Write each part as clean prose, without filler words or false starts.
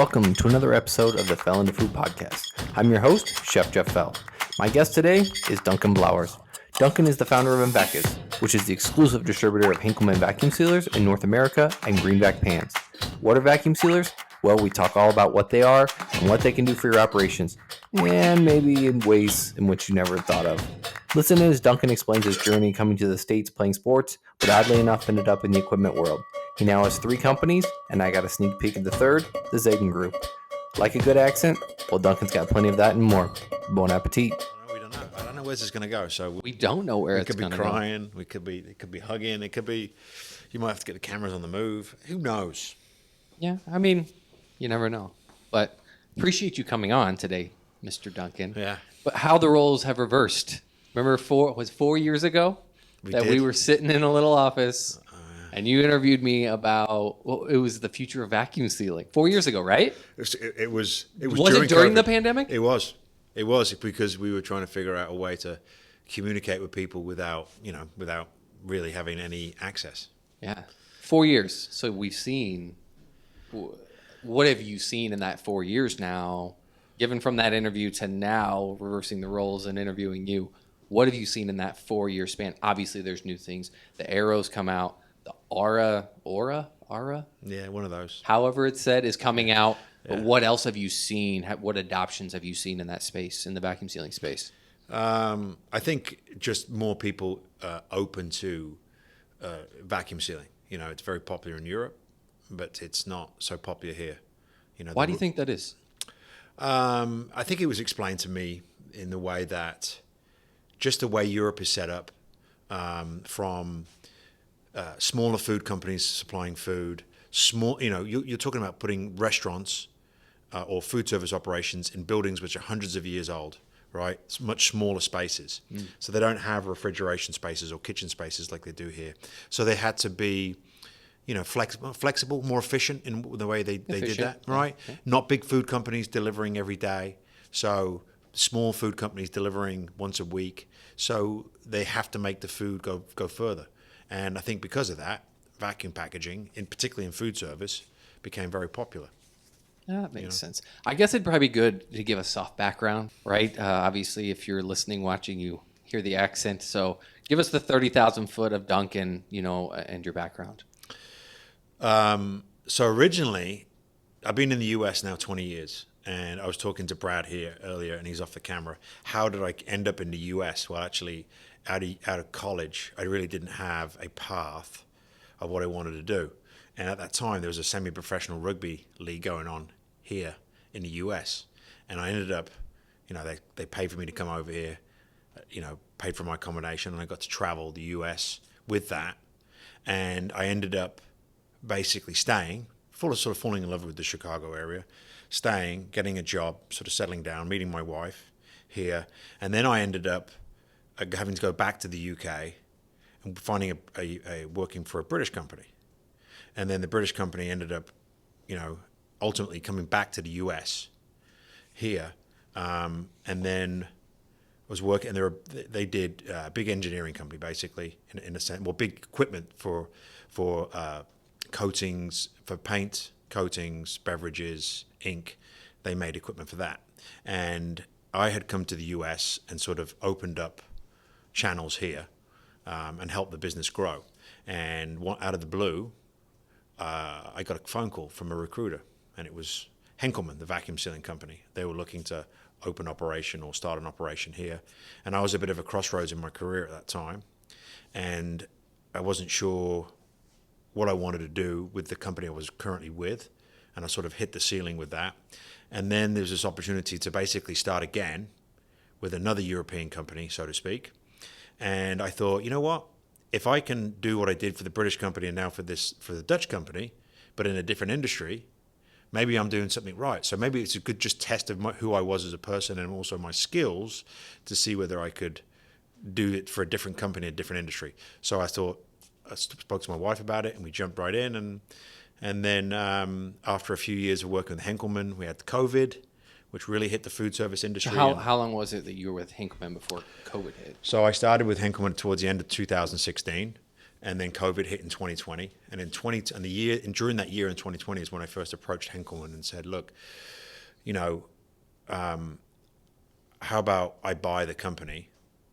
welcome to another episode of the Fell into Food podcast. I'm your host, Chef Jeff Fell. My guest today is Duncan Blowers. Duncan is the founder of Invecus, which is the exclusive distributor of Hinkleman vacuum sealers in North America and GreenVac pans. What are vacuum sealers? Well, we talk all about what they are and what they can do for your operations, and maybe in ways in which you never thought of. Listen in as Duncan explains his journey coming to the States playing sports, but oddly enough ended up in the equipment world. He now has 3 companies, and I got a sneak peek at the third, the Zayyden Group. Like a good accent? Well, Duncan's got plenty of that and more. Bon appetit. We don't know. I don't know where this is going to go. So We don't know where it's going to go. We could be crying. It could be hugging. It could be. You might have to get the cameras on the move. Who knows? Yeah, I mean, you never know. But appreciate you coming on today, Mr. Duncan. Yeah. But how the roles have reversed. Remember, 4 years ago we were sitting in a little office. And you interviewed me about, well, it was the future of vacuum sealing 4 years ago, right? It was. Was it during the pandemic? It was. It was because we were trying to figure out a way to communicate with people without really having any access. Yeah. 4 years. So we've seen, what have you seen in that 4 years now, given from that interview to now reversing the roles and interviewing you? What have you seen in that 4 year span? Obviously, there's new things. The arrows come out. The Aura? Yeah, one of those. However it's said is coming out. Yeah. But what else have you seen? What adoptions have you seen in that space, in the vacuum sealing space? I think just more people open to vacuum sealing. You know, it's very popular in Europe, but it's not so popular here. You know, why do you think that is? I think it was explained to me in the way that just the way Europe is set up, from smaller food companies supplying food, you're talking about putting restaurants or food service operations in buildings which are hundreds of years old, right? It's much smaller spaces. So they don't have refrigeration spaces or kitchen spaces like they do here. So they had to be, flexible, more efficient in the way they did that, right? Yeah. Not big food companies delivering every day. So small food companies delivering once a week. So they have to make the food go further. And I think because of that, vacuum packaging, particularly in food service, became very popular. Yeah, that makes sense. I guess it'd probably be good to give a soft background, right? Obviously, if you're listening, watching, you hear the accent. So give us the 30,000 foot of Duncan, and your background. So originally, I've been in the US now 20 years. And I was talking to Brad here earlier, and he's off the camera. How did I end up in the US? Well, actually, out of college, I really didn't have a path of what I wanted to do. And at that time, there was a semi-professional rugby league going on here in the US. And I ended up, they paid for me to come over here, paid for my accommodation, and I got to travel the US with that. And I ended up basically staying, sort of falling in love with the Chicago area, staying, getting a job, sort of settling down, meeting my wife here. And then I ended up having to go back to the UK and finding a working for a British company. And then the British company ended up, ultimately coming back to the US here. And then I was working, and they did a big engineering company, basically, in a sense, big equipment for coatings, for paint, coatings, beverages, ink. They made equipment for that. And I had come to the US and sort of opened up channels here and helped the business grow. And out of the blue, I got a phone call from a recruiter, and it was Hinkleman, the vacuum sealing company. They were looking to open operation or start an operation here. And I was a bit of a crossroads in my career at that time. And I wasn't sure what I wanted to do with the company I was currently with. And I sort of hit the ceiling with that. And then there's this opportunity to basically start again with another European company, so to speak. And I thought, you know what? If I can do what I did for the British company and now for the Dutch company, but in a different industry, maybe I'm doing something right. So maybe it's a good just test of who I was as a person and also my skills to see whether I could do it for a different company, a different industry. So I thought, I spoke to my wife about it, and we jumped right in. And then after a few years of working with Hinkleman, we had COVID, which really hit the food service industry. So how long was it that you were with Hinkleman before COVID hit? So I started with Hinkleman towards the end of 2016. And then COVID hit in 2020, and during that year in 2020 is when I first approached Henkelman and said, "Look, you know, how about I buy the company,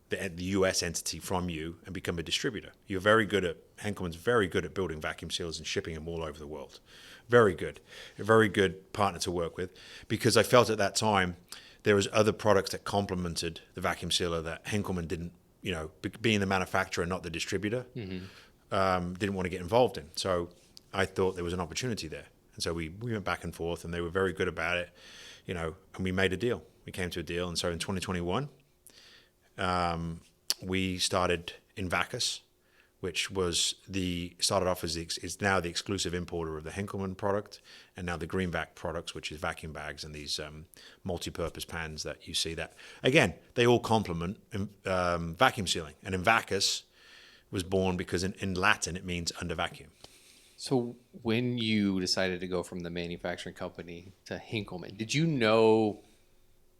the U.S. entity from you, and become a distributor? Henkelman's very good at building vacuum sealers and shipping them all over the world. Very good, a very good partner to work with, because I felt at that time there was other products that complemented the vacuum sealer that Henkelman didn't, you know, being the manufacturer, not the distributor, didn't want to get involved in. So I thought there was an opportunity there. And so we went back and forth, and they were very good about it, you know, and we made a deal. We came to a deal. And so in 2021, we started Invacus, which started off as is now the exclusive importer of the Henkelman product, and now the GreenVac products, which is vacuum bags and these multi-purpose pans that you see. That again, they all complement vacuum sealing. And Invacus was born because in Latin it means under vacuum. So when you decided to go from the manufacturing company to Henkelman, did you know?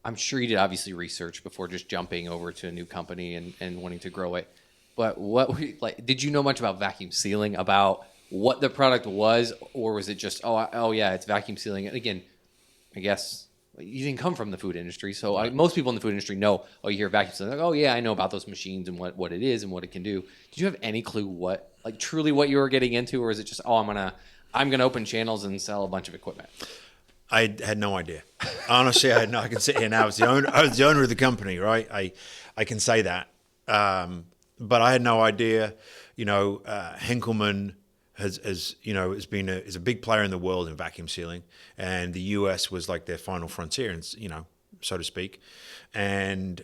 I'm sure you did obviously research before just jumping over to a new company and wanting to grow it. But did you know much about vacuum sealing, about what the product was, or was it just, oh yeah, it's vacuum sealing? And again, I guess you didn't come from the food industry, so most people in the food industry know, you hear vacuum sealing, like, oh yeah, I know about those machines and what it is and what it can do. Did you have any clue truly what you were getting into, or is it just, I'm gonna open channels and sell a bunch of equipment? I had no idea. Honestly, I can sit here now. I was the owner of the company, right? I can say that. But I had no idea. You know, Henkelman is a big player in the world in vacuum sealing, and the US was like their final frontier, and so to speak. And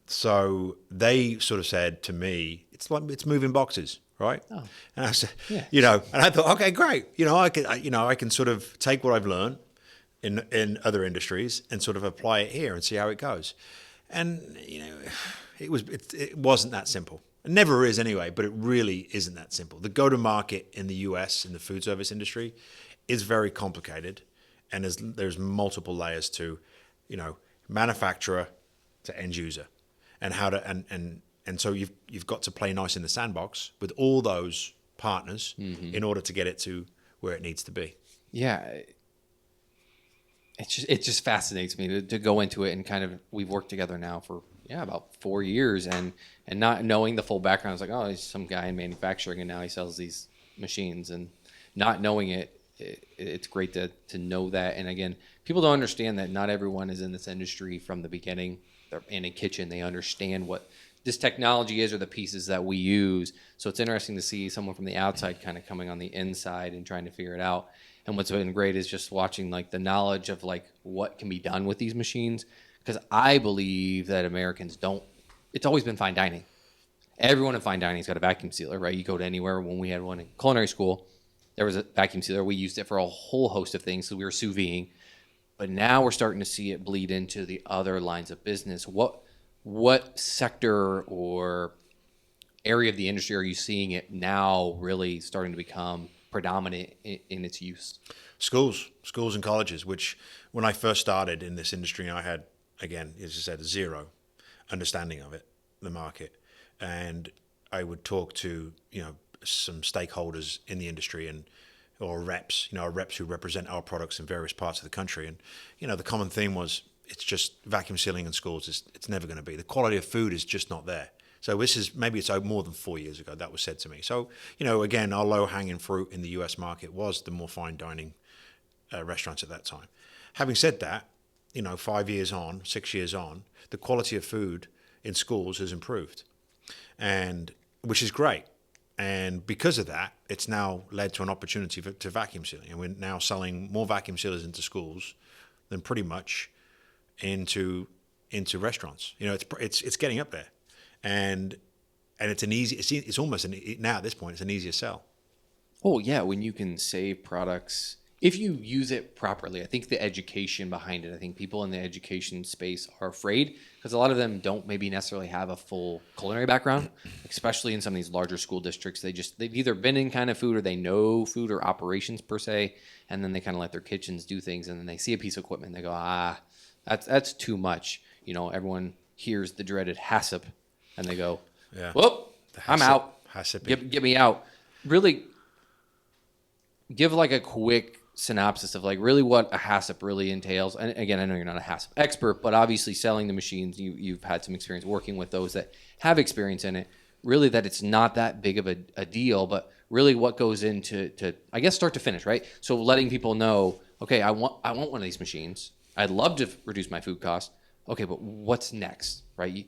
so they sort of said to me, it's moving boxes, right? Oh. And I said, yeah. And I thought, okay, great. I can sort of take what I've learned in other industries and sort of apply it here and see how it goes. And it wasn't that simple. It never is anyway, but it really isn't that simple. The go-to-market in the US in the food service industry is very complicated, and there's multiple layers to, manufacturer to end user, and how to and so you've got to play nice in the sandbox with all those partners in order to get it to where it needs to be. Yeah. It just fascinates me to go into it, and kind of, we've worked together now for about 4 years, and not knowing the full background. I was like, oh, he's some guy in manufacturing, and now he sells these machines, and not knowing it's great to know that. And again, people don't understand that not everyone is in this industry from the beginning. They're in a kitchen. They understand what this technology is, or the pieces that we use. So it's interesting to see someone from the outside kind of coming on the inside and trying to figure it out. And what's been great is just watching the knowledge of what can be done with these machines. Because I believe that Americans it's always been fine dining. Everyone in fine dining's got a vacuum sealer, right? You go to anywhere. When we had one in culinary school, there was a vacuum sealer. We used it for a whole host of things. So we were sous videing. But now we're starting to see it bleed into the other lines of business. What sector or area of the industry are you seeing it now really starting to become predominant in its use? Schools and colleges, which when I first started in this industry, I had, again, as I said, zero understanding of it, the market. And I would talk to, some stakeholders in the industry or reps who represent our products in various parts of the country. And, the common theme was, it's just vacuum sealing in schools. It's never going to be. The quality of food is just not there. So it's more than 4 years ago that was said to me. So, again, our low-hanging fruit in the US market was the more fine dining restaurants at that time. Having said that, 5 years on, 6 years on, the quality of food in schools has improved, and which is great. And because of that, it's now led to an opportunity to vacuum sealing. And we're now selling more vacuum sealers into schools than pretty much into restaurants. It's getting up there. And it's almost now at this point, it's an easier sell. Oh yeah, when you can save products, if you use it properly. I think the education behind it, I think people in the education space are afraid, because a lot of them don't maybe necessarily have a full culinary background, especially in some of these larger school districts. They've either been in kind of food, or they know food or operations per se, and then they kind of let their kitchens do things, and then they see a piece of equipment and they go, that's too much. Everyone hears the dreaded HACCP, and they go, yeah, whoop, I'm out. HACCP. Get me out. Really give like a quick synopsis of like really what a HACCP really entails. And again, I know you're not a HACCP expert, but obviously selling the machines, you've had some experience working with those that have experience in it. Really that it's not that big of a deal, but really what goes into I guess start to finish, right? So letting people know, okay, I want one of these machines. I'd love to reduce my food costs. Okay, but what's next, right? You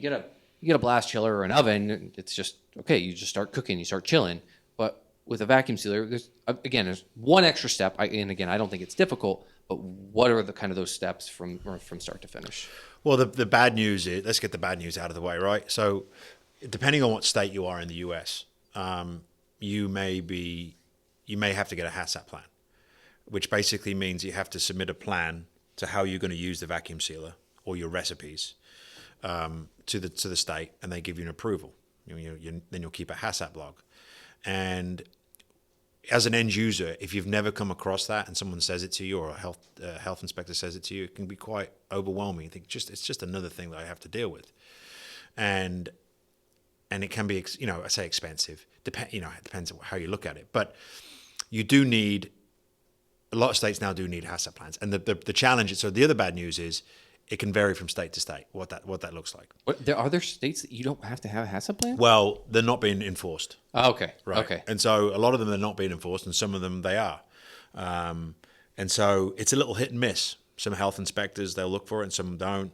get a blast chiller or an oven. It's just okay. You just start cooking. You start chilling. But with a vacuum sealer, there's one extra step. And again, I don't think it's difficult. But what are the kind of those steps from start to finish? Well, the bad news is, let's get the bad news out of the way, right? So, depending on what state you are in the U.S., you may have to get a HACCP plan, which basically means you have to submit a plan to how you're going to use the vacuum sealer or your recipes to the state, and they give you an approval. Then you'll keep a HACCP log. And as an end user, if you've never come across that and someone says it to you, or a health inspector says it to you, it can be quite overwhelming. You think it's just another thing that I have to deal with, and it can be I say expensive. It depends on how you look at it, but you do need. A lot of states now do need HACCP plans, and the challenge. So the other bad news is it can vary from state to state what that looks like. Are there states that you don't have to have a HACCP plan? Well, they're not being enforced. Oh, okay. Right. Okay. And so a lot of them are not being enforced, and some of them they are. And so it's a little hit and miss. Some health inspectors they'll look for it, and some don't.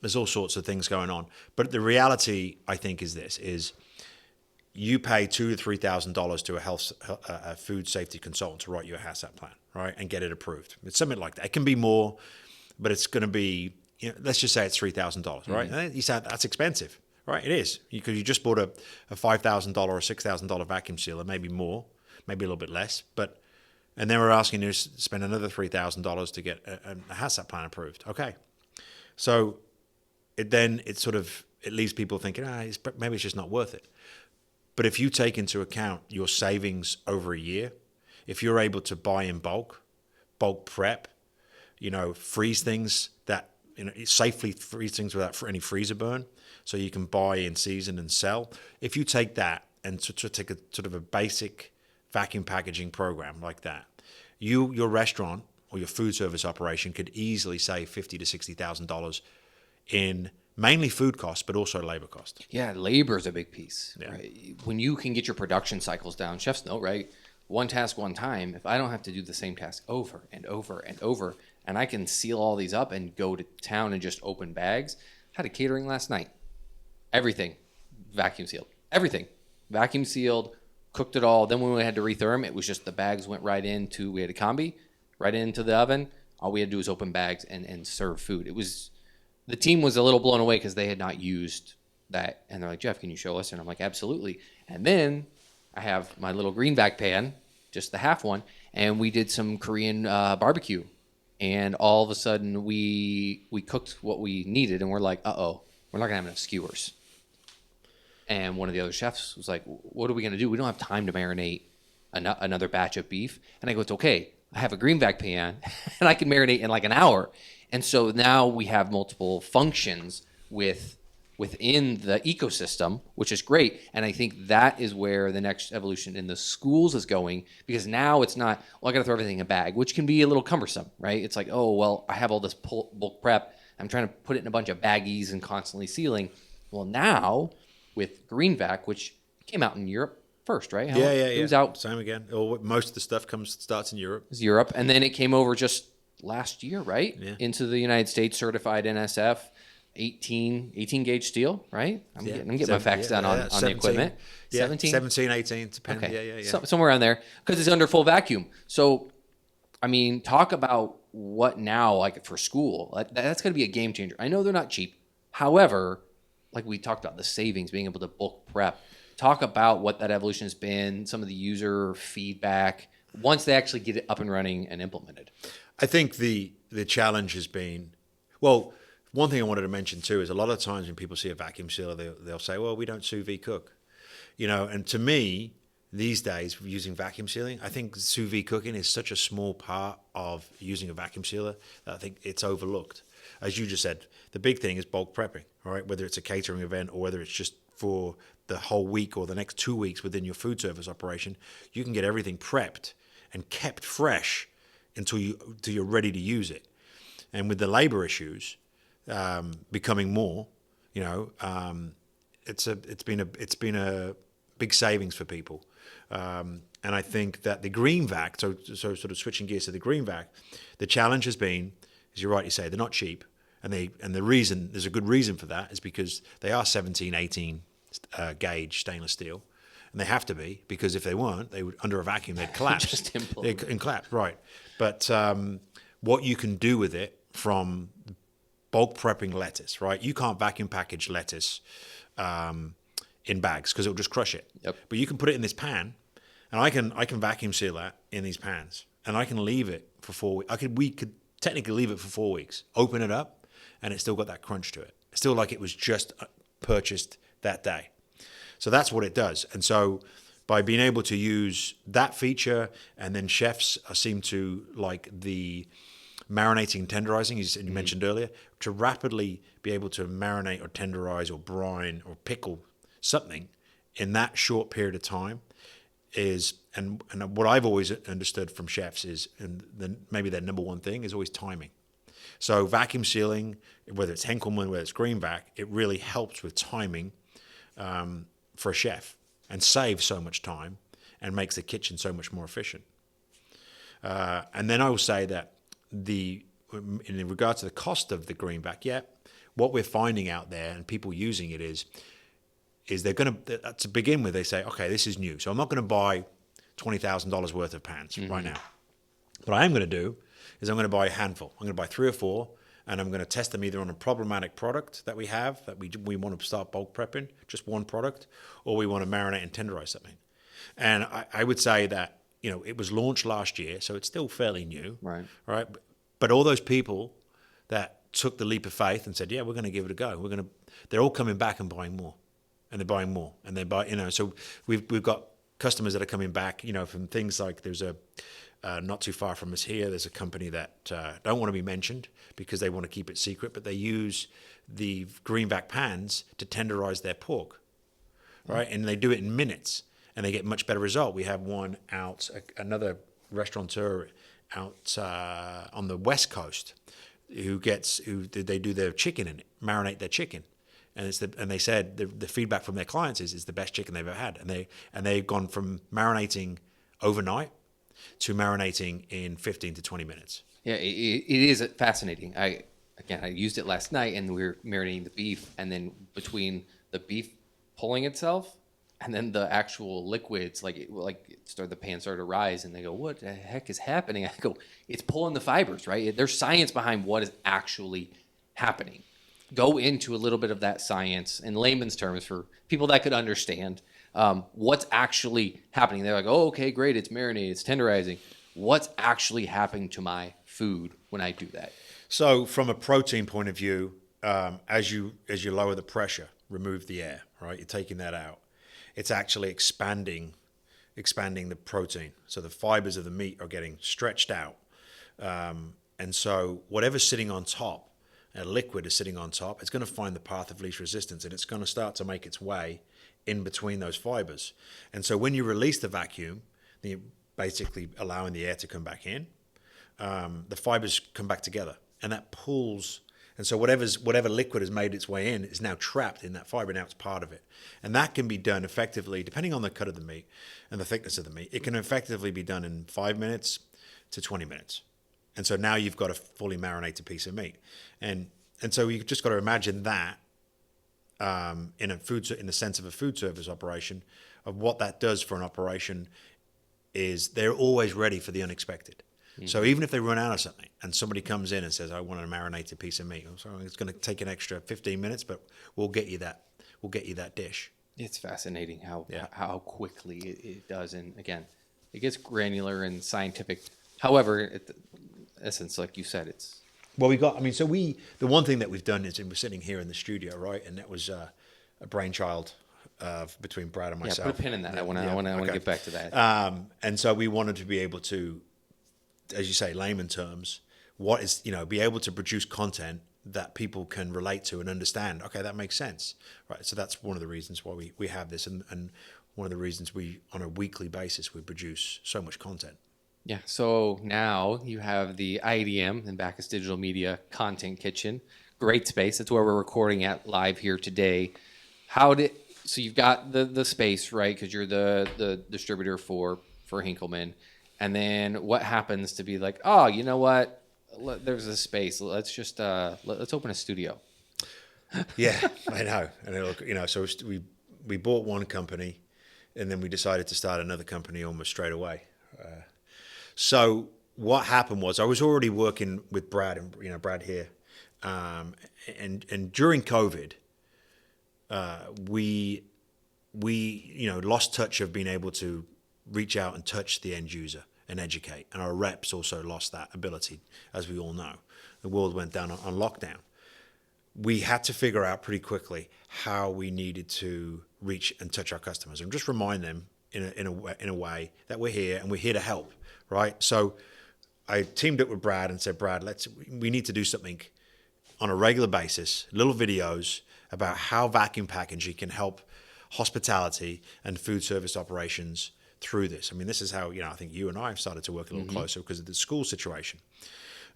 There's all sorts of things going on. But the reality, I think, is this: you pay $2,000 to $3,000 to a food safety consultant to write you a HACCP plan, right, and get it approved. It's something like that. It can be more, but it's going to be, let's just say it's $3,000, right? Mm-hmm. You say that's expensive, right? It is, because you just bought a $5,000 or $6,000 vacuum sealer, maybe more, maybe a little bit less, and then we're asking you to spend another $3,000 to get a HACCP plan approved. Okay, so it leaves people thinking, maybe it's just not worth it. But if you take into account your savings over a year, if you're able to buy in bulk prep, freeze things safely freeze things without any freezer burn, so you can buy in season and sell. If you take that and to take a sort of a basic vacuum packaging program like that, your restaurant or your food service operation could easily save $50,000 to $60,000 in mainly food costs, but also labor costs. Yeah, labor is a big piece. Yeah. Right? When you can get your production cycles down, chefs know, right? One task, one time. If I don't have to do the same task over and over and over, and I can seal all these up and go to town and just open bags. I had a catering last night. Everything vacuum sealed. Everything vacuum sealed, cooked it all. Then when we had to retherm, it was just the bags went right into, we had a combi, right into the oven. All we had to do was open bags and serve food. The team was a little blown away because they had not used that. And they're like, Jeff, can you show us? And I'm like, absolutely. And then I have my little GreenVac pan, just the half one, and we did some Korean barbecue. And all of a sudden we cooked what we needed, and we're like, uh-oh, we're not going to have enough skewers. And one of the other chefs was like, what are we going to do? We don't have time to marinate another batch of beef. And I go, it's okay. I have a GreenVac pan, and I can marinate in like an hour. And so now we have multiple functions within the ecosystem, which is great. And I think that is where the next evolution in the schools is going, because now it's not, I got to throw everything in a bag, which can be a little cumbersome, right? It's like, oh, well, I have all this bulk prep. I'm trying to put it in a bunch of baggies and constantly sealing. Well, now with GreenVac, which came out in Europe first, right? Yeah. It was out. Same again. Most of the stuff starts in Europe. It was Europe. And then it came over just last year, right? Yeah. Into the United States, certified NSF, 18 gauge steel, right? I'm getting my facts down on the equipment. 17, 18, depending. Okay. Yeah. Somewhere around there, because it's under full vacuum. So, I mean, talk about what now, like for school, that's going to be a game changer. I know they're not cheap. However, like we talked about, the savings, being able to bulk prep. Talk about what that evolution has been, some of the user feedback, once they actually get it up and running and implemented. I think the challenge has been, well, one thing I wanted to mention too is a lot of times when people see a vacuum sealer, they'll say, well, we don't sous vide cook. And to me, these days, using vacuum sealing, I think sous vide cooking is such a small part of using a vacuum sealer that I think it's overlooked. as you just said, the big thing is bulk prepping, all right? Whether it's a catering event or whether it's just for the whole week or the next 2 weeks within your food service operation, you can get everything prepped and kept fresh until you're ready to use it. And with the labor issues becoming more, it's been a big savings for people. And I think that the GreenVac, so sort of switching gears to the GreenVac, the challenge has been, as you rightly say, they're not cheap. And the reason, there's a good reason for that, is because they are 17, 18 gauge stainless steel. And they have to be, because if they weren't, they would, under a vacuum, they'd collapse. Just implode. They'd collapse, right. But what you can do with it from bulk prepping lettuce, right? You can't vacuum package lettuce in bags because it'll just crush it. Yep. But you can put it in this pan, and I can vacuum seal that in these pans, and I can leave it for 4 weeks. We could technically leave it for 4 weeks, open it up, and it's still got that crunch to it. It's still like it was just purchased that day. So that's what it does. And so by being able to use that feature, and then chefs seem to like the marinating and tenderizing, as you mentioned earlier, to rapidly be able to marinate or tenderize or brine or pickle something in that short period of time is, and what I've always understood from chefs is, and maybe their number one thing is always timing. So vacuum sealing, whether it's Henkelman, whether it's GreenVac, it really helps with timing for a chef, and saves so much time and makes the kitchen so much more efficient. And then I will say that in regard to the cost of the GreenVac, what we're finding out there and people using it is they're going to begin with, they say, okay, this is new, so I'm not going to buy $20,000 worth of pans right now. What I am going to do is I'm going to buy a handful. I'm going to buy 3 or 4, and I'm going to test them either on a problematic product that we have, that we want to start bulk prepping, just one product, or we want to marinate and tenderize something. And I would say that, it was launched last year, so it's still fairly new. Right. Right. But all those people that took the leap of faith and said, yeah, we're going to give it a go. They're all coming back and buying more, and they're buying more, and they buy, so we've got customers that are coming back, from things like, there's not too far from us here, there's a company that don't want to be mentioned because they want to keep it secret, but they use the GreenVac pans to tenderize their pork, right? And they do it in minutes, and they get much better result. We have one out, another restaurateur out on the West Coast who they do their chicken in it, marinate their chicken. And they said the feedback from their clients is it's the best chicken they've ever had. And they've gone from marinating overnight to marinating in 15 to 20 minutes. Yeah, it is fascinating. I used it last night, and we were marinating the beef, and then between the beef pulling itself and then the actual liquids, the pan started to rise, and they go, "What the heck is happening?" I go, "It's pulling the fibers, right? There's science behind what is actually happening." Go into a little bit of that science in layman's terms for people that could understand what's actually happening. They're like, "Oh, okay, great, it's marinated, it's tenderizing." What's actually happening to my food when I do that? So from a protein point of view, as you lower the pressure, remove the air, right? You're taking that out. It's actually expanding the protein. So the fibers of the meat are getting stretched out. And so whatever's sitting on top, a liquid is sitting on top, it's going to find the path of least resistance, and it's going to start to make its way in between those fibers. And so when you release the vacuum, you're basically allowing the air to come back in, the fibers come back together, and that pulls. And so whatever liquid has made its way in is now trapped in that fiber. Now it's part of it. And that can be done effectively, depending on the cut of the meat and the thickness of the meat, it can effectively be done in 5 minutes to 20 minutes. And so now you've got a fully marinated piece of meat. And so you've just got to imagine that in the sense of a food service operation, of what that does for an operation is they're always ready for the unexpected. Mm-hmm. So even if they run out of something and somebody comes in and says, I want a marinated piece of meat, so it's going to take an extra 15 minutes, but we'll get you that dish. It's fascinating how quickly it does. And again, it gets granular and scientific. However, in essence, like you said, it's... Well, the one thing that we've done is, and we're sitting here in the studio, right? And that was a brainchild between Brad and myself. Yeah, put a pin in that. I want to get back to that. And so we wanted to be able to, as you say, layman terms, be able to produce content that people can relate to and understand. Okay, that makes sense, right? So that's one of the reasons why we have this, and one of the reasons we, on a weekly basis, we produce so much content. Yeah. So now you have the IDM and Bacchus Digital Media Content Kitchen. Great space. That's where we're recording at live here today. So you've got the space, right? Because you're the distributor for Hinkleman. And then what happens to be like, oh, you know what? There's a space. Let's just let's open a studio. Yeah, I know. And so we bought one company, and then we decided to start another company almost straight away. So what happened was I was already working with Brad, and Brad here, and during COVID, we lost touch of being able to reach out and touch the end user and educate, and our reps also lost that ability, as we all know. The world went down on lockdown. We had to figure out pretty quickly how we needed to reach and touch our customers and just remind them in a way that we're here and we're here to help, right? So I teamed up with Brad and said, Brad, we need to do something on a regular basis, little videos about how vacuum packaging can help hospitality and food service operations through this. I mean, this is how, I think you and I have started to work a little closer because of the school situation.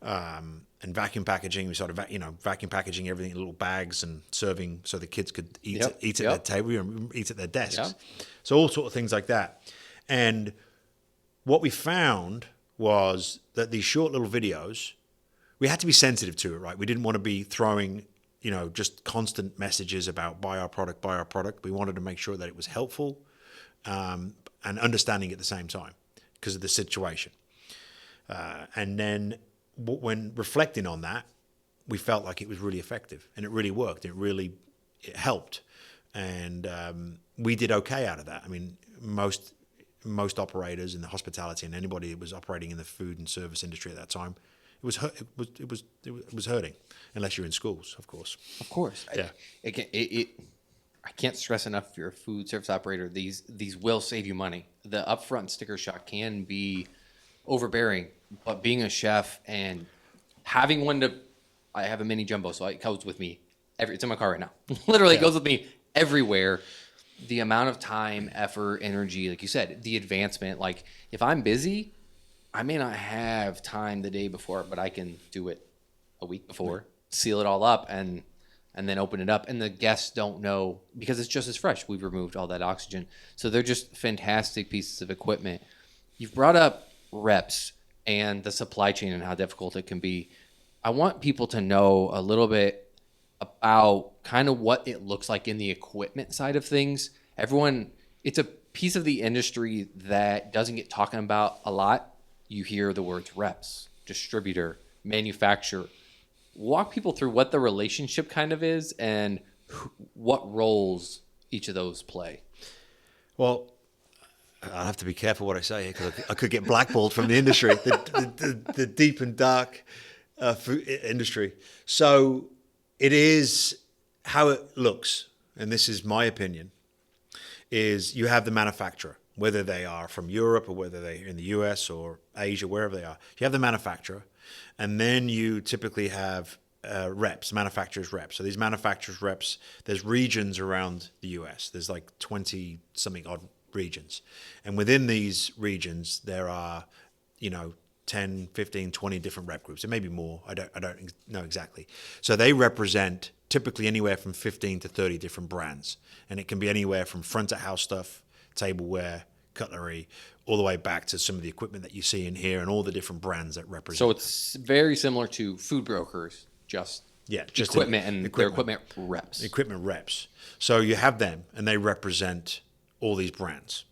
And vacuum packaging, we started, vacuum packaging everything in little bags and serving so the kids could eat at their table, eat at their desks. Yep. So all sort of things like that. And what we found was that these short little videos, we had to be sensitive to it, right? We didn't want to be throwing, just constant messages about buy our product, buy our product. We wanted to make sure that it was helpful and understanding at the same time because of the situation. And then when reflecting on that, we felt like it was really effective and it really worked. It helped. And we did okay out of that. I mean, most operators in the hospitality and anybody that was operating in the food and service industry at that time, it was hurting, unless you're in schools, of course. Of course. Yeah. I can't stress enough, if you're a food service operator, these will save you money. The upfront sticker shock can be overbearing, but being a chef and having I have a mini jumbo, so it goes with me. It's in my car right now. Literally, It goes with me everywhere. The amount of time, effort, energy, like you said, the advancement. Like if I'm busy, I may not have time the day before, but I can do it a week before, seal it all up, and then open it up. And the guests don't know because it's just as fresh. We've removed all that oxygen. So they're just fantastic pieces of equipment. You've brought up reps and the supply chain and how difficult it can be. I want people to know a little bit about kind of what it looks like in the equipment side of things. It's a piece of the industry that doesn't get talking about a lot. You hear the words reps, distributor, manufacturer. Walk people through what the relationship kind of is and what roles each of those play. Well, I'll have to be careful what I say here because I could get blackballed from the industry, the deep and dark food industry. So it is how it looks, and this is my opinion, is you have the manufacturer, whether they are from Europe or whether they're in the US or Asia, wherever they are. You have the manufacturer, and then you typically have reps, manufacturers' reps. So these manufacturers' reps, there's regions around the US. There's like 20-something odd regions. And within these regions, there are, 10, 15, 20 different rep groups. It may be more. I don't know exactly. So they represent typically anywhere from 15 to 30 different brands. And it can be anywhere from front of house stuff, tableware, cutlery, all the way back to some of the equipment that you see in here and all the different brands that represent. So it's very similar to food brokers, just equipment and their equipment reps. Equipment reps. So you have them and they represent all these brands.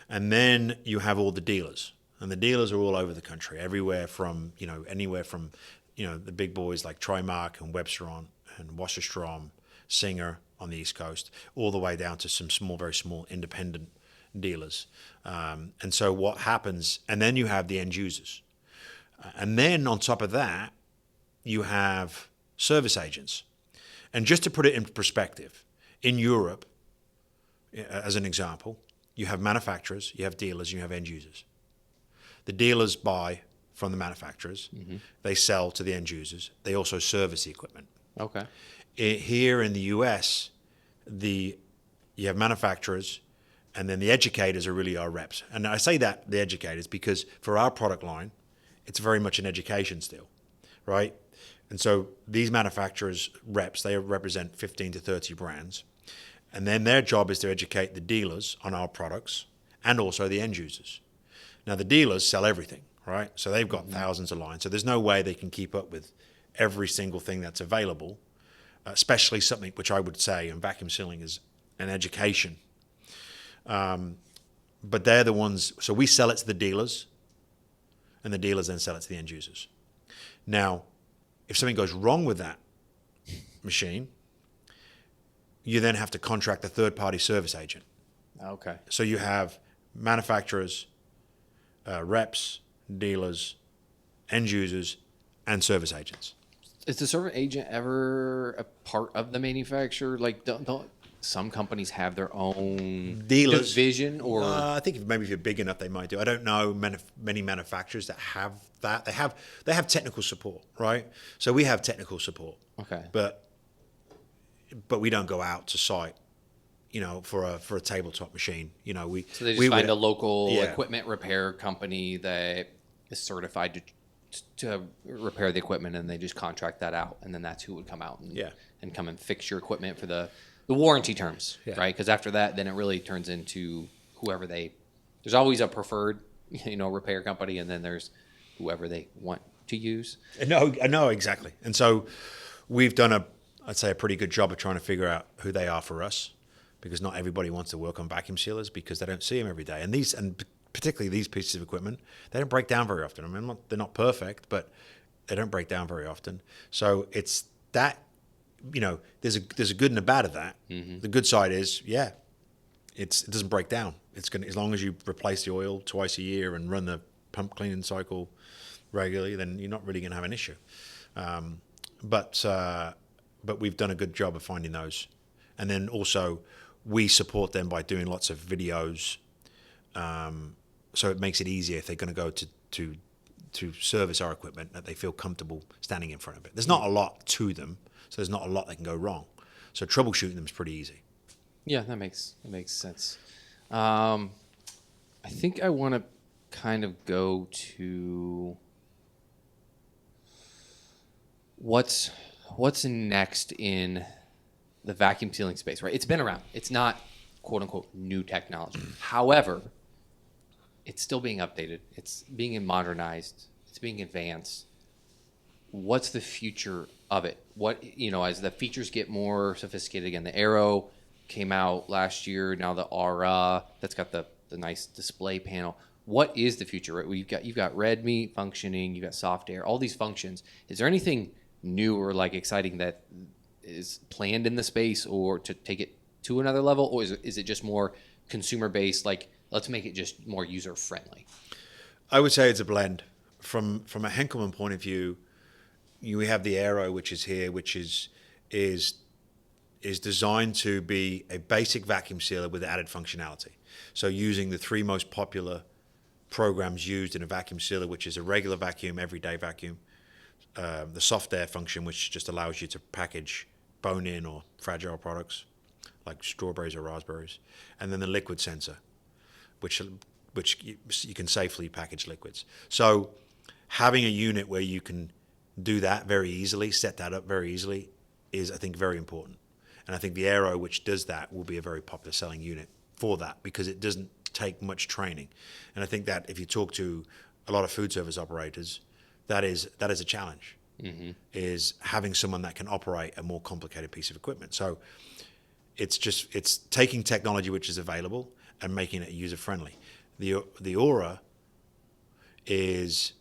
And then you have all the dealers. And the dealers are all over the country, everywhere from, anywhere from, the big boys like Trimark and Webster and Wasserstrom, Singer on the East Coast, all the way down to some very small independent dealers. And so what happens, and then you have the end users. And then on top of that, you have service agents. And just to put it in perspective, in Europe, as an example, you have manufacturers, you have dealers, you have end users. The dealers buy from the manufacturers. They sell to the end users. They also service the equipment. Okay. Here in the US, you have manufacturers, and then the educators are really our reps. And I say that, the educators, because for our product line, it's very much an education still, right? And so these manufacturers' reps, they represent 15 to 30 brands. And then their job is to educate the dealers on our products and also the end users. Now, the dealers sell everything, right? So they've got thousands of lines. So there's no way they can keep up with every single thing that's available, especially something which I would say in vacuum sealing is an education. But they're the ones, so we sell it to the dealers, and the dealers then sell it to the end users. Now, if something goes wrong with that machine, you then have to contract a third-party service agent. Okay. So you have manufacturers, reps, dealers, end users, and service agents. Is the service agent ever a part of the manufacturer? Like, don't some companies have their own Dealers division? Or I think maybe if you're big enough, they might do. I don't know many manufacturers that have that. They have technical support, right? So we have technical support. Okay. But we don't go out to site, for a tabletop machine. So they just find a local Yeah. equipment repair company that is certified to repair the equipment, and they just contract that out, and then that's who would come out and come and fix your equipment for the warranty terms, right? Because after that, then it really turns into whoever there's always a preferred, repair company, and then there's whoever they want to use. No, exactly. And so we've done I'd say a pretty good job of trying to figure out who they are for us, because not everybody wants to work on vacuum sealers because they don't see them every day. And particularly these pieces of equipment, they don't break down very often. I mean, they're not perfect, but they don't break down very often. So it's that, there's a good and a bad of that. The good side is, it doesn't break down. It's going as long as you replace the oil twice a year and run the pump cleaning cycle regularly, then you're not really going to have an issue. But we've done a good job of finding those. And then also we support them by doing lots of videos. So it makes it easier if they're going to go to service our equipment, that they feel comfortable standing in front of it. There's not a lot to them, so there's not a lot that can go wrong. So troubleshooting them is pretty easy. Yeah, that makes sense. I think I want to kind of go to what's next in the vacuum sealing space, right? It's been around. It's not quote unquote new technology. However, it's still being updated. It's being modernized. It's being advanced. What's the future of it? As the features get more sophisticated again, the Aero came out last year. Now the Aura, that's got the nice display panel. What is the future? Right? You've got red meat functioning. You've got soft air. All these functions. Is there anything new or exciting that is planned in the space, or to take it to another level, or is it just more consumer based? Let's make it just more user friendly. I would say it's a blend. From a Henkelman point of view, we have the Aero, which is here, which is designed to be a basic vacuum sealer with added functionality. So using the three most popular programs used in a vacuum sealer, which is a regular vacuum, everyday vacuum, the soft air function, which just allows you to package bone-in or fragile products like strawberries or raspberries, and then the liquid sensor, which you can safely package liquids. So having a unit where you can do that very easily, set that up very easily, is, I think, very important. And I think the Aero, which does that, will be a very popular selling unit for that, because it doesn't take much training. And I think that if you talk to a lot of food service operators, that is a challenge, is having someone that can operate a more complicated piece of equipment. So it's taking technology which is available and making it user friendly. The Aura is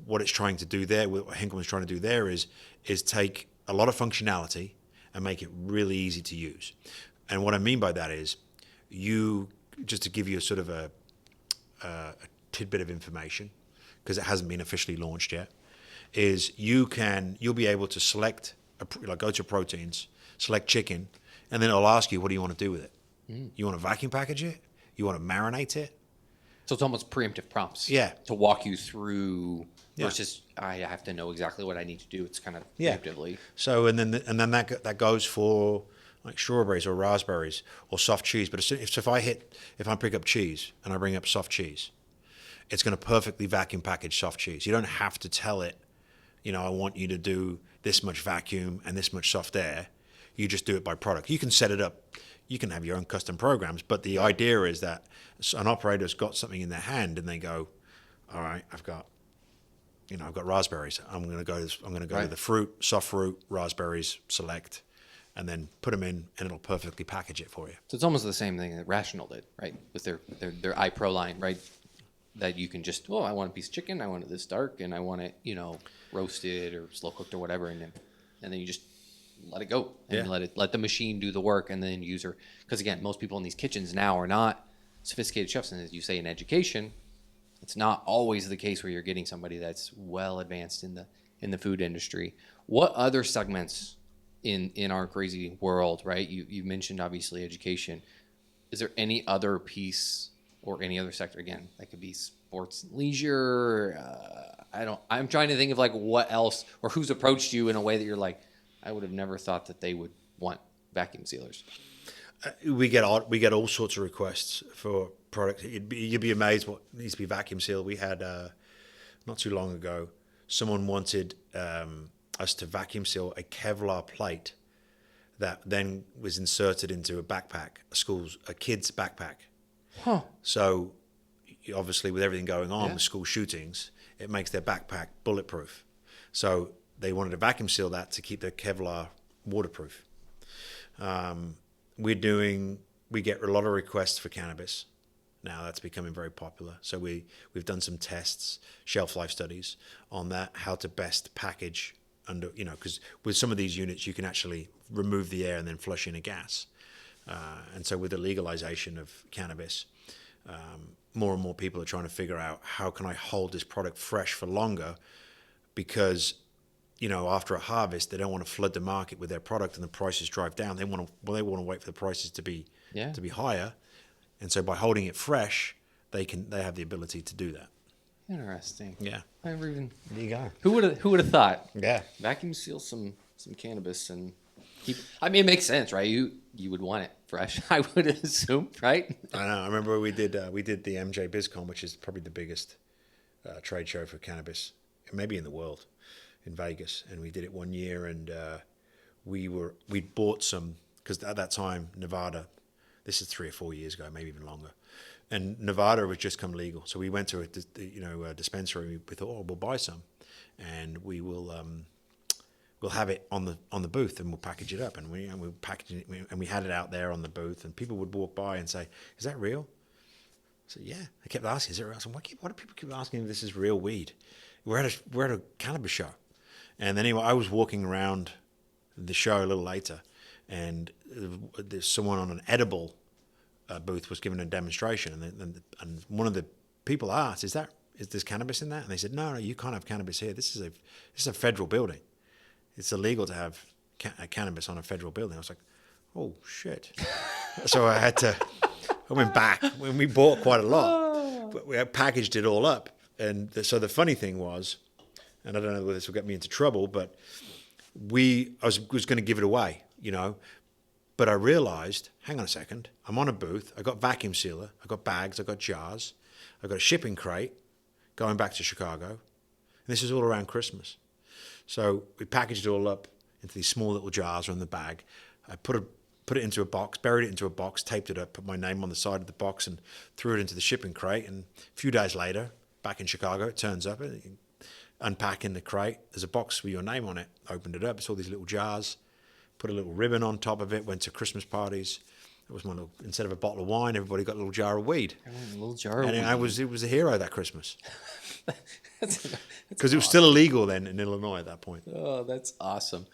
what it's trying to do there. What Henkelman's trying to do there is take a lot of functionality and make it really easy to use. And what I mean by that is, just to give you a sort of a tidbit of information, because it hasn't been officially launched yet, is you'll be able to select, go to proteins, select chicken, and then it'll ask you, what do you want to do with it? You want to vacuum package it? You want to marinate it? So it's almost preemptive prompts. Yeah. To walk you through Yeah. versus I have to know exactly what I need to do. It's kind of Yeah. preemptively. So and then that goes for like strawberries or raspberries or soft cheese. But if I pick up cheese and I bring up soft cheese, it's going to perfectly vacuum package soft cheese. You don't have to tell it, I want you to do this much vacuum and this much soft air. You just do it by product. You can set it up. You can have your own custom programs, but the idea is that an operator's got something in their hand and they go, all right, I've got raspberries. I'm going to go to the soft fruit, raspberries, select, and then put them in, and it'll perfectly package it for you. So it's almost the same thing that Rational did, right? With their iPro line, right? That you can just, I want a piece of chicken, I want it this dark, and I want it, roasted or slow cooked or whatever, and then you just let it go and let the machine do the work, and then user, because again, most people in these kitchens now are not sophisticated chefs, and as you say in education, it's not always the case where you're getting somebody that's well advanced in the food industry. What other segments in our crazy world, right? You mentioned obviously education. Is there any other piece or any other sector? Again, that could be sports and leisure. I'm trying to think of like what else or who's approached you in a way that you're like, I would have never thought that they would want vacuum sealers. We get all sorts of requests for product. You'd be amazed what needs to be vacuum sealed. We had not too long ago, someone wanted us to vacuum seal a Kevlar plate that then was inserted into a kid's backpack. Huh. So obviously with everything going on with school shootings, it makes their backpack bulletproof. So they wanted to vacuum seal that to keep their Kevlar waterproof. We get a lot of requests for cannabis. Now that's becoming very popular. So we've done some tests, shelf life studies on that, how to best package under, because with some of these units you can actually remove the air and then flush in a gas. And so with the legalization of cannabis, more and more people are trying to figure out how can I hold this product fresh for longer, because after a harvest, they don't want to flood the market with their product and the prices drive down. They want to wait for the prices to be higher, and so by holding it fresh, they have the ability to do that. Interesting. Yeah. I never even. There you go. Who would have thought? Yeah. Vacuum seal some cannabis and keep. I mean, it makes sense, right? You would want it fresh, I would assume, right? I know. I remember we did the MJ BizCon, which is probably the biggest trade show for cannabis, maybe in the world, in Vegas, and we did it one year, and we bought some, because at that time Nevada, this is 3 or 4 years ago, maybe even longer, and Nevada had just come legal, so we went to a dispensary. We thought, we'll buy some, and we'll have it on the booth, and we'll package it up, and we packaged it, and we had it out there on the booth, and people would walk by and say, "Is that real?" I said, "Yeah." They kept asking, "Is it real?" I said, "Why do people keep asking if this is real weed? We're at a cannabis show." And anyway, I was walking around the show a little later, and there's someone on an edible booth was giving a demonstration, and one of the people asked, "Is there cannabis in that?" And they said, "No, you can't have cannabis here. This is a federal building. It's illegal to have cannabis on a federal building." I was like, "Oh shit!" So I went back when we bought quite a lot, but we packaged it all up. And so the funny thing was, and I don't know whether this will get me into trouble, but I was going to give it away, but I realized, hang on a second, I'm on a booth, I got vacuum sealer, I got bags, I got jars, I got a shipping crate going back to Chicago, and this is all around Christmas. So we packaged it all up into these small little jars or in the bag. I put it into a box, buried it into a box, taped it up, put my name on the side of the box, and threw it into the shipping crate. And a few days later, back in Chicago, it turns up, unpacking the crate, there's a box with your name on it. Opened it up, it's all these little jars, put a little ribbon on top of it, went to Christmas parties. It was instead of a bottle of wine, everybody got a little jar of weed. A little jar of weed. And it was a hero that Christmas. Because it was still illegal then in Illinois at that point. Oh, that's awesome.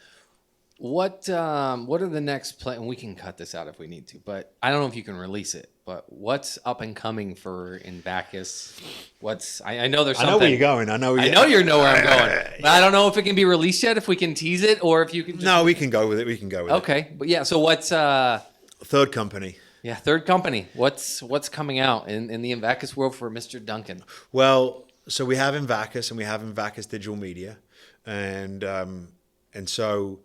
What are the next play? And we can cut this out if we need to, but I don't know if you can release it. But what's up and coming for in Bacchus? I know there's something. I know where you're going. I know you know where I'm going. But I don't know if it can be released yet, if we can tease it, or if you can just... No, we can go with it. Okay. But yeah, so what's... Third company. Yeah, third company. What's coming out in the Invacus world for Mr. Duncan? Well, so we have Invacus and we have Invacus Digital Media, and so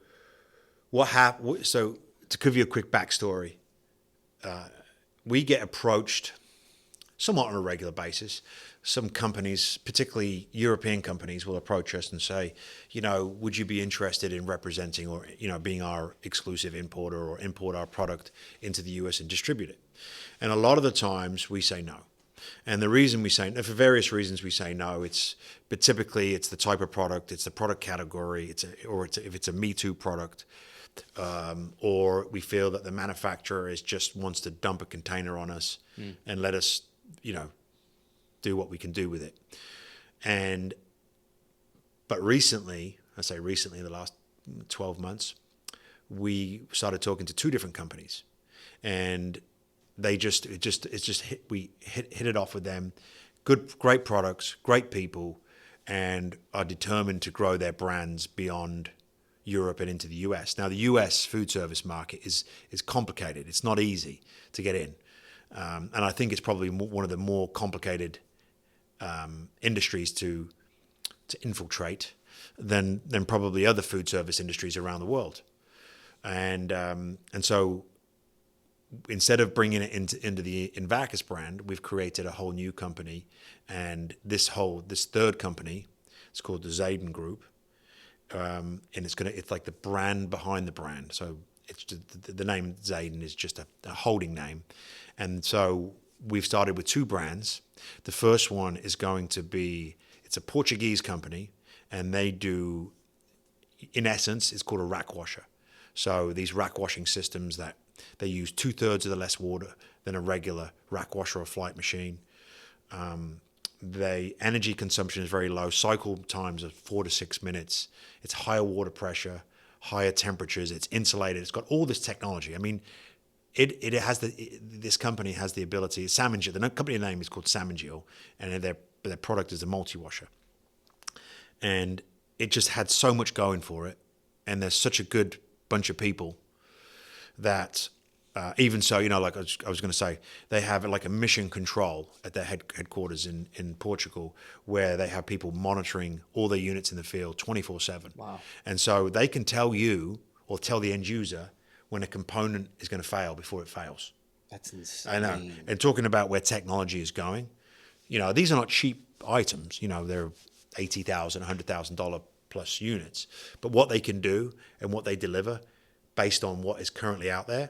what happened? So to give you a quick backstory, we get approached somewhat on a regular basis. Some companies, particularly European companies, will approach us and say, would you be interested in representing or, being our exclusive importer or import our product into the US and distribute it? And a lot of the times we say no. And the reason we say no, for various reasons we say no, but typically it's the type of product, it's the product category, if it's a Me Too product, or we feel that the manufacturer just wants to dump a container on us and let us, do what we can do with it. But recently, I say recently, in the last 12 months, we started talking to two different companies, and we hit it off with them. Great products, great people, and are determined to grow their brands beyond Europe and into the US. Now, the US food service market is complicated. It's not easy to get in. And I think it's probably one of the more complicated industries to infiltrate than probably other food service industries around the world. And so instead of bringing it into the Invacus brand, we've created a whole new company, and this third company, it's called the Zayyden Group, and it's like the brand behind the brand. So it's the name Zayyden is just a holding name, and so we've started with two brands. The first one is going to be, it's a Portuguese company, and they do, in essence, it's called a rack washer. So these rack washing systems that they use 2/3 of the less water than a regular rack washer or flight machine. The energy consumption is very low. Cycle times are 4 to 6 minutes. It's higher water pressure, higher temperatures. It's insulated. It's got all this technology. I mean, this company has the ability. Samangil, the company name is called Samangil, and their product is a multi-washer. And it just had so much going for it, and there's such a good bunch of people that even so, like I was going to say, they have like a mission control at their headquarters in Portugal, where they have people monitoring all their units in the field 24/7. Wow. And so they can tell you or tell the end user when a component is going to fail before it fails. That's insane. I know. And talking about where technology is going, these are not cheap items. They're $80,000, $100,000 plus units. But what they can do and what they deliver based on what is currently out there,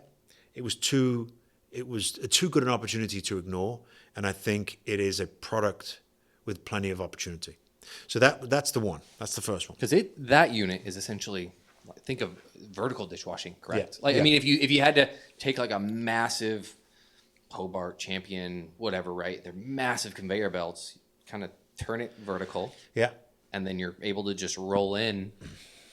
it was too good an opportunity to ignore. And I think it is a product with plenty of opportunity. So that's the one. That's the first one. Because that unit is essentially, think of vertical dishwashing, correct? Yeah. I mean, if you had to take like a massive Hobart, Champion, whatever, right? They're massive conveyor belts, kind of turn it vertical. Yeah. And then you're able to just roll in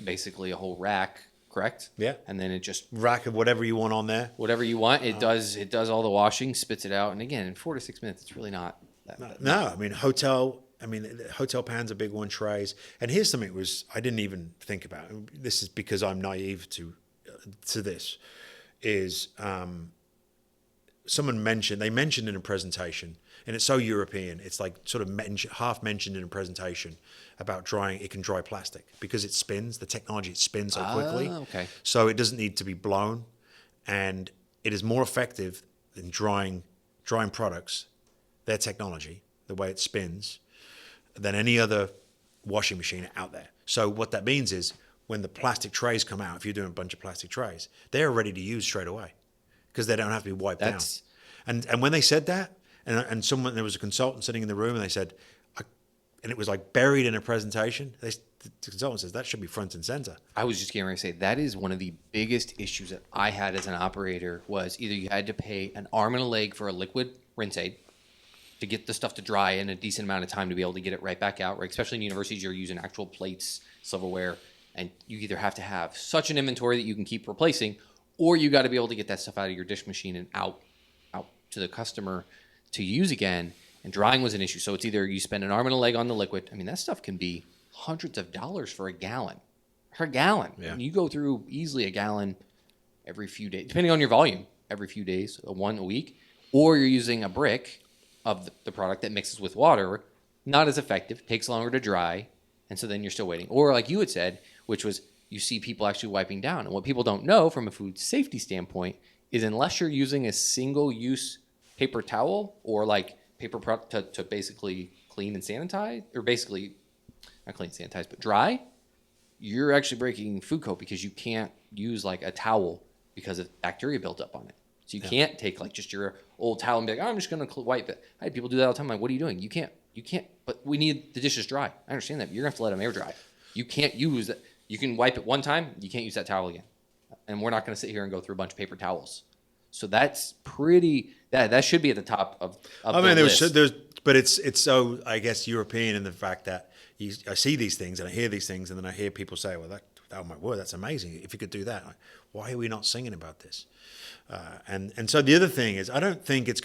basically a whole rack, correct? Yeah. And then it just Rack of whatever you want on there. Whatever you want, it does all the washing, spits it out, and again, in 4 to 6 minutes, it's really not that. No, I mean hotel pan's a big one, trays. And here's something I didn't even think about. This is because I'm naive to this. Is someone mentioned in a presentation, and it's so European. It's like sort of half mentioned in a presentation about drying. It can dry plastic because it spins. The technology, it spins so quickly. Okay. So it doesn't need to be blown, and it is more effective than drying products. Their technology, the way it spins, than any other washing machine out there. So what that means is when the plastic trays come out, if you're doing a bunch of plastic trays, they're ready to use straight away because they don't have to be wiped down. And when they said that, and there was a consultant sitting in the room, and they said, and it was like buried in a presentation. The consultant says that should be front and center. I was just getting ready to say that is one of the biggest issues that I had as an operator was either you had to pay an arm and a leg for a liquid rinse aid to get the stuff to dry in a decent amount of time to be able to get it right back out, right? Especially in universities, you're using actual plates, silverware, and you either have to have such an inventory that you can keep replacing, or you got to be able to get that stuff out of your dish machine and out to the customer to use again. And drying was an issue. So it's either you spend an arm and a leg on the liquid. I mean, that stuff can be hundreds of dollars for a gallon. Per gallon. Yeah. And you go through easily a gallon every few days, depending on your volume. every few days, one a week, or you're using a brick of the product that mixes with water, not as effective, takes longer to dry, and so then you're still waiting. Or like you had said, which was you see people actually wiping down. And what people don't know from a food safety standpoint is unless you're using a single-use paper towel or like paper product to basically clean and sanitize, or basically not clean and sanitize, but dry, you're actually breaking food code because you can't use like a towel because of bacteria built up on it. So you can't take like just your old towel and be like, oh, I'm just going to wipe it. I had people do that all the time. Like, what are you doing? You can't, but we need the dishes dry. I understand that. You're going to have to let them air dry. You can't use that. You can wipe it one time. You can't use that towel again. And we're not going to sit here and go through a bunch of paper towels. So that's pretty, that should be at the top of the list. But it's so, I guess, European in the fact that I see these things and I hear these things and then I hear people say, well, oh my word, that's amazing. If you could do that, why are we not singing about this? And so the other thing is, I don't think it's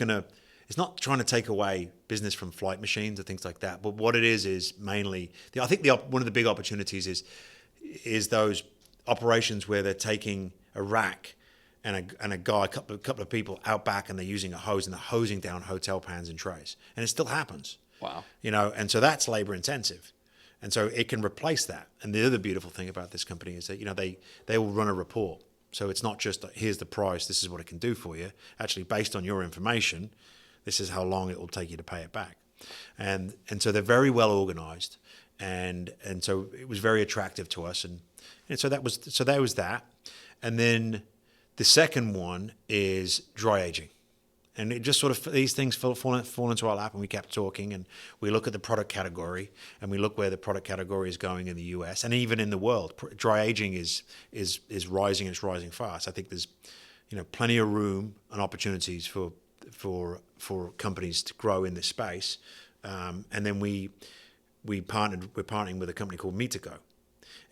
not trying to take away business from flight machines or things like that. But what it is mainly, I think one of the big opportunities is those operations where they're taking a rack and a guy, a couple of people out back, and they're using a hose and they're hosing down hotel pans and trays, and it still happens. Wow. And so that's labor intensive, and so it can replace that. And the other beautiful thing about this company is that they will run a report, so it's not just here's the price, this is what it can do for you. Actually, based on your information, this is how long it will take you to pay it back, and so they're very well organized, and so it was very attractive to us, and so that was that, and then. The second one is dry aging. And it just sort of, these things fall into our lap, and we kept talking, and we look at the product category, and we look where the product category is going in the US and even in the world. Dry aging is rising, and it's rising fast. I think there's plenty of room and opportunities for companies to grow in this space. And then we're partnering with a company called Mitaco.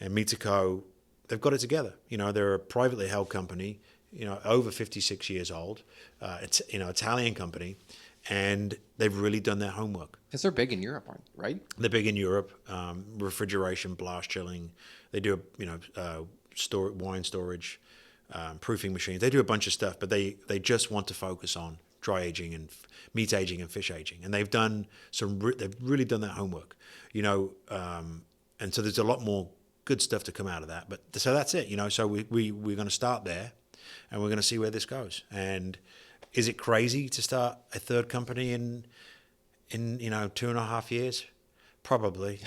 And Mitaco, they've got it together. They're a privately held company, over 56 years old. It's Italian company, and they've really done their homework. Because they're big in Europe, right? They're big in Europe. Refrigeration, blast chilling. They do wine storage, proofing machines. They do a bunch of stuff, but they just want to focus on dry aging and meat aging and fish aging, and they've really done their homework. And so there's a lot more good stuff to come out of that, but so that's it. So we're going to start there, and we're going to see where this goes. And is it crazy to start a third company in 2.5 years? Probably.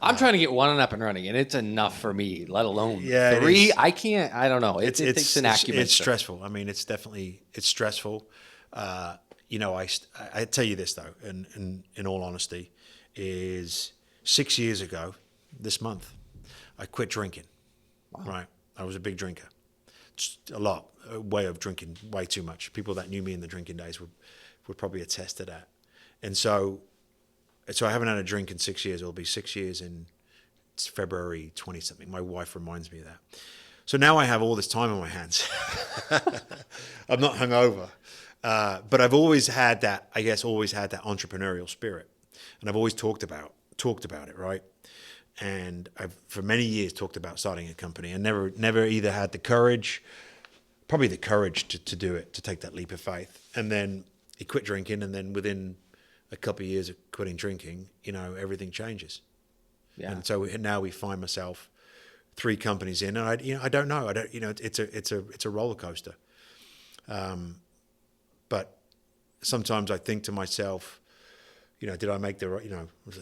I'm trying to get one up and running, and it's enough for me. Let alone 3. I can't. I don't know. It takes an acumen. It's stressful. I mean, it's stressful. I tell you this though, and in all honesty, is 6 years ago, this month, I quit drinking. Wow. Right, I was a big drinker, just a way of drinking way too much. People that knew me in the drinking days would probably attest to that. And so I haven't had a drink in 6 years. It'll be 6 years in February 20 something. My wife reminds me of that. So now I have all this time on my hands. I'm not hungover, but I've always had that. I guess always had that entrepreneurial spirit, and I've always talked about it, right? And I've for many years talked about starting a company, and never either had the courage, probably the courage to do it, to take that leap of faith. And then he quit drinking, and then within a couple of years of quitting drinking, everything changes. Yeah. And so now we find myself 3 companies in, and I don't know. It's a roller coaster. But sometimes I think to myself, did I make the right,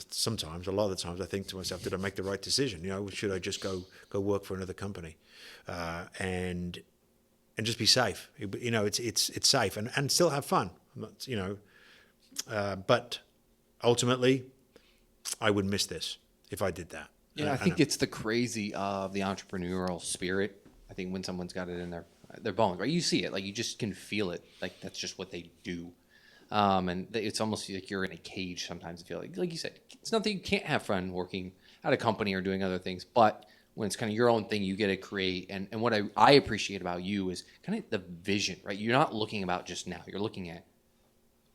sometimes, a lot of the times I think to myself, did I make the right decision? Should I just go work for another company and just be safe? It's safe and still have fun. But ultimately, I would miss this if I did that. Yeah, I think it's the crazy of the entrepreneurial spirit. I think when someone's got it in their bones, right? You see it, like you just can feel it. Like that's just what they do. And it's almost like you're in a cage sometimes. I feel like you said, it's not that you can't have fun working at a company or doing other things, but when it's kind of your own thing, you get to create. And what I appreciate about you is kind of the vision, right? You're not looking about just now. You're looking at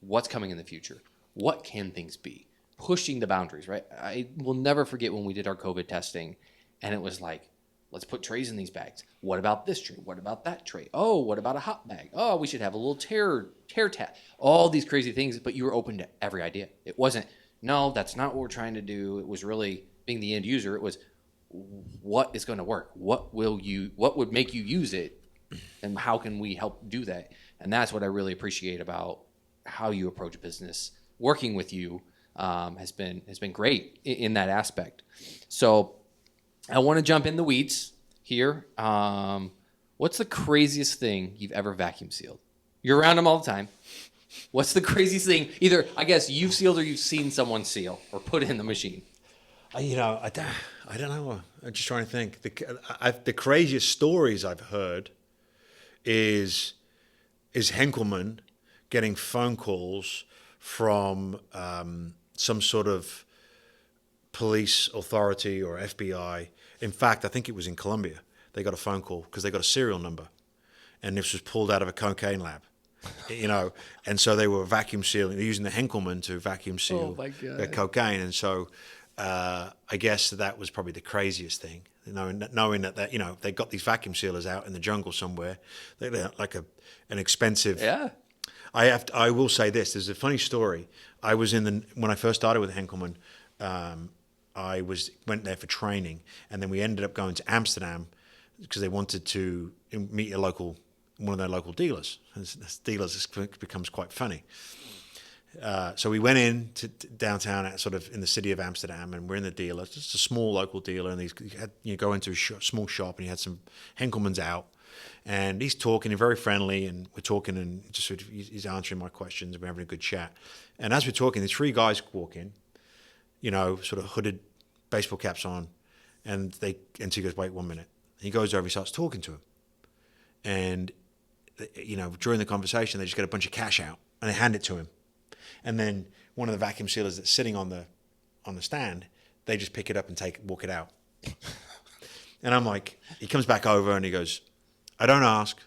what's coming in the future. What can things be? Pushing the boundaries, right? I will never forget when we did our COVID testing, and it was like, let's put trays in these bags. What about this tray? What about that tray? Oh, what about a hot bag? Oh, we should have a little tear tap. All these crazy things, but you were open to every idea. It wasn't, no, that's not what we're trying to do. It was really being the end user. It was, what is going to work? What would make you use it? And how can we help do that? And that's what I really appreciate about how you approach business. Working with you has been great in that aspect. So I want to jump in the weeds here. What's the craziest thing you've ever vacuum sealed? You're around them all the time. What's the craziest thing? Either, I guess, you've sealed or you've seen someone seal or put in the machine. I don't know. I'm just trying to think. The craziest stories I've heard is Henkelman getting phone calls from some sort of police authority or FBI. In fact, I think it was in Colombia. They got a phone call because they got a serial number, and this was pulled out of a cocaine lab. And so they were vacuum sealing. They're using the Henkelman to vacuum seal their cocaine, and so I guess that was probably the craziest thing. Knowing that they got these vacuum sealers out in the jungle somewhere, they're like an expensive. Yeah. I will say this. There's a funny story. I was when I first started with Henkelman. I went there for training, and then we ended up going to Amsterdam because they wanted to meet one of their local dealers. And dealers becomes quite funny. So we went in to downtown, sort of in the city of Amsterdam, and we're in the dealer. It's just a small local dealer, and you go into a small shop, and you had some Henkelmans out, and he's talking, and very friendly, and we're talking, and just sort of, he's answering my questions, and we're having a good chat. And as we're talking, these three guys walk in, sort of hooded, baseball caps on, and he goes, wait 1 minute. And he goes over, he starts talking to him, and during the conversation, they just get a bunch of cash out, and they hand it to him. And then one of the vacuum sealers that's sitting on the stand, they just pick it up and walk it out. And I'm like, he comes back over and he goes, I don't ask,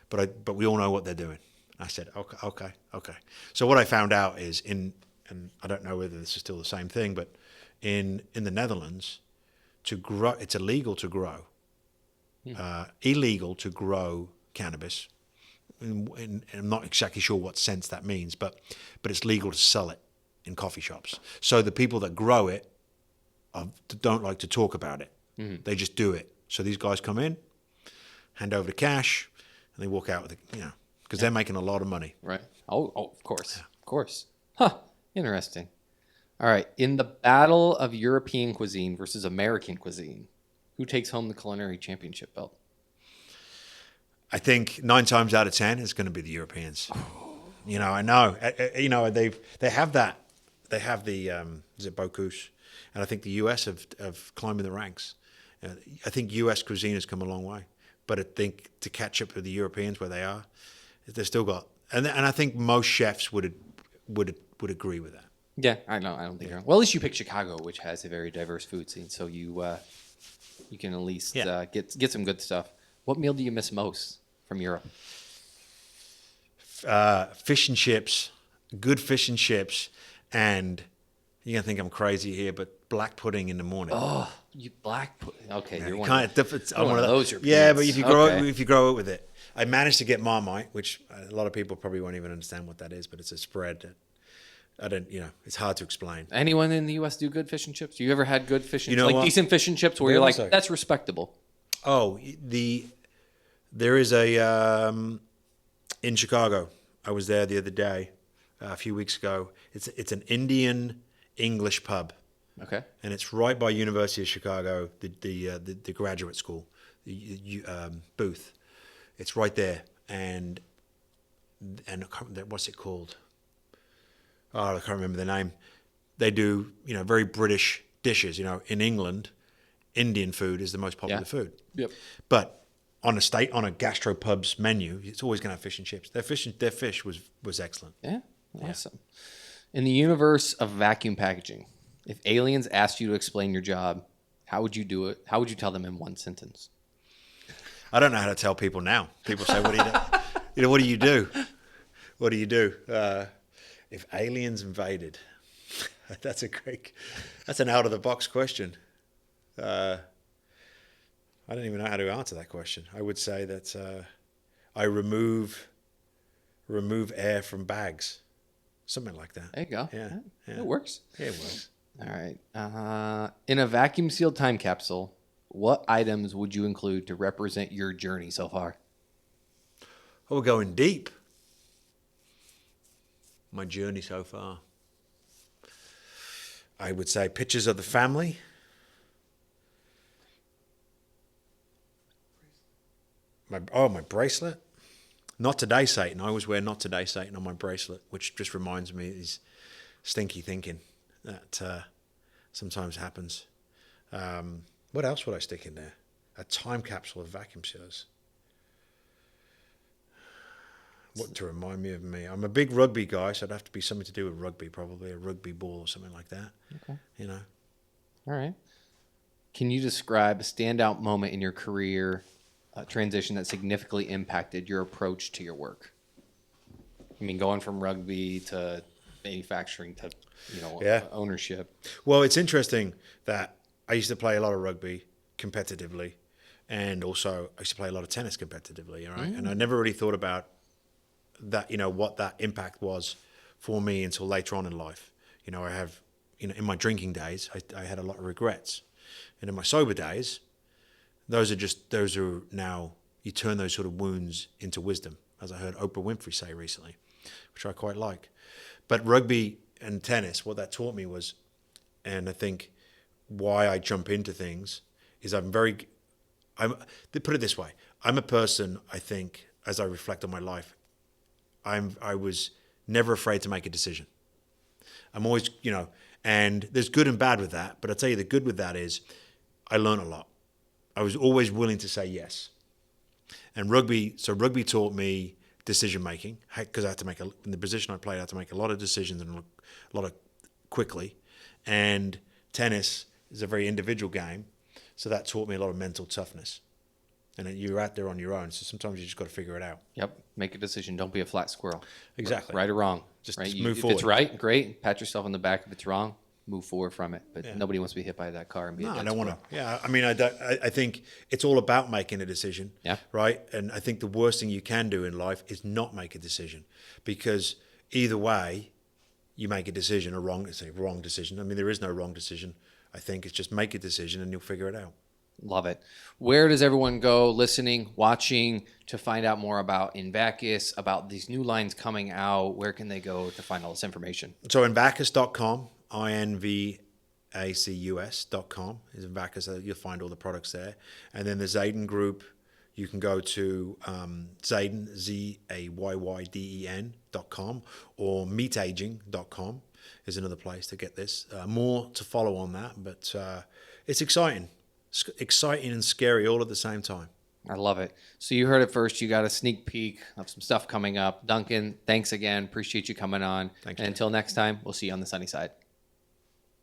but we all know what they're doing. I said, okay. So what I found out is and I don't know whether this is still the same thing, but in the Netherlands, to grow, it's illegal to grow, illegal to grow cannabis. And I'm not exactly sure what sense that means, but it's legal to sell it in coffee shops. So the people that grow it don't like to talk about it. Mm-hmm. They just do it. So these guys come in, hand over the cash, and they walk out with it, because they're making a lot of money. Right. Oh, of course. Yeah. Of course. Huh. Interesting. All right. In the battle of European cuisine versus American cuisine, who takes home the culinary championship belt? I think 9 times out of 10 it's going to be the Europeans. I know. They have that. They have the is it Bocuse, and I think the US have climbed in the ranks. I think US cuisine has come a long way, but I think to catch up with the Europeans where they are, they've still got. And I think most chefs would agree with that. Yeah, I know. I don't think. Well, at least you picked Chicago, which has a very diverse food scene, so you can at least get some good stuff. What meal do you miss most from Europe? Fish and chips, good fish and chips, and you're going to think I'm crazy here, but black pudding in the morning. Oh, you black pudding. Okay, yeah, you're one of those. Yeah, but if you grow up with it. I managed to get Marmite, which a lot of people probably won't even understand what that is, but it's a spread that it's hard to explain. Anyone in the U.S. do good fish and chips? You ever had good fish and decent fish and chips where you're like, that's respectable? Oh, there is in Chicago. I was there the other day, a few weeks ago. It's an Indian English pub. Okay. And it's right by University of Chicago, the graduate school, the booth. It's right there, and what's it called? Oh, I can't remember the name. They do very British dishes. In England, Indian food is the most popular food. Yep. But on a gastropub's menu, it's always going to have fish and chips. Their fish was excellent. Yeah, awesome. In the universe of vacuum packaging, if aliens asked you to explain your job, how would you do it? How would you tell them in one sentence? I don't know how to tell people now. People say, "What do you do? What do you do? What do you do?" If aliens invaded, that's an out of the box question. I don't even know how to answer that question. I would say that I remove air from bags, something like that. There you go. Yeah. It works. Yeah, it works. All right. In a vacuum sealed time capsule, what items would you include to represent your journey so far? Oh, we're going deep. My journey so far. I would say pictures of the family. My bracelet. Not today, Satan. I always wear not today, Satan on my bracelet, which just reminds me of these stinky thinking that sometimes happens. What else would I stick in there? A time capsule of vacuum sealers. What to remind me of me? I'm a big rugby guy, so it'd have to be something to do with rugby, probably a rugby ball or something like that. Okay. You know. All right. Can you describe a standout moment in your career transition that significantly impacted your approach to your work? I mean, going from rugby to manufacturing to, ownership. Well, it's interesting that I used to play a lot of rugby competitively, and also I used to play a lot of tennis competitively, right? And I never really thought about that, what that impact was for me until later on in life. I have, in my drinking days, I had a lot of regrets. And in my sober days, those are now, you turn those sort of wounds into wisdom, as I heard Oprah Winfrey say recently, which I quite like. But rugby and tennis, what that taught me was, and I think why I jump into things, is put it this way, I'm a person, I think, as I reflect on my life, I was never afraid to make a decision. I'm always, and there's good and bad with that, but I'll tell you the good with that is I learned a lot. I was always willing to say yes. And rugby taught me decision making, because I had to make, in the position I played, I had to make a lot of decisions and a lot of quickly. And tennis is a very individual game, so that taught me a lot of mental toughness. And you're out there on your own, so sometimes you just got to figure it out. Yep. Make a decision. Don't be a flat squirrel. Exactly. Right or wrong. Just right? move forward. If it's right, great. Pat yourself on the back. If it's wrong, move forward from it. But nobody wants to be hit by that car and be a dead I don't squirrel. want to. Yeah, I mean, I think it's all about making a decision. Yeah. Right. And I think the worst thing you can do in life is not make a decision, because either way, you make a decision, a wrong decision. I mean, there is no wrong decision. I think it's just make a decision and you'll figure it out. Love it. Where does everyone go listening, watching to find out more about Invacus, about these new lines coming out? Where can they go to find all this information? So invacus.com, invacus.com is Invacus. You'll find all the products there. And then the Zayyden group, you can go to Zayyden, ZAYYDEN.com, or meataging.com is another place to get this. More to follow on that, but it's exciting. Exciting and scary all at the same time. I love it. So you heard it first. You got a sneak peek of some stuff coming up. Duncan, thanks again. Appreciate you coming on. Thanks, and until next time, we'll see you on the sunny side.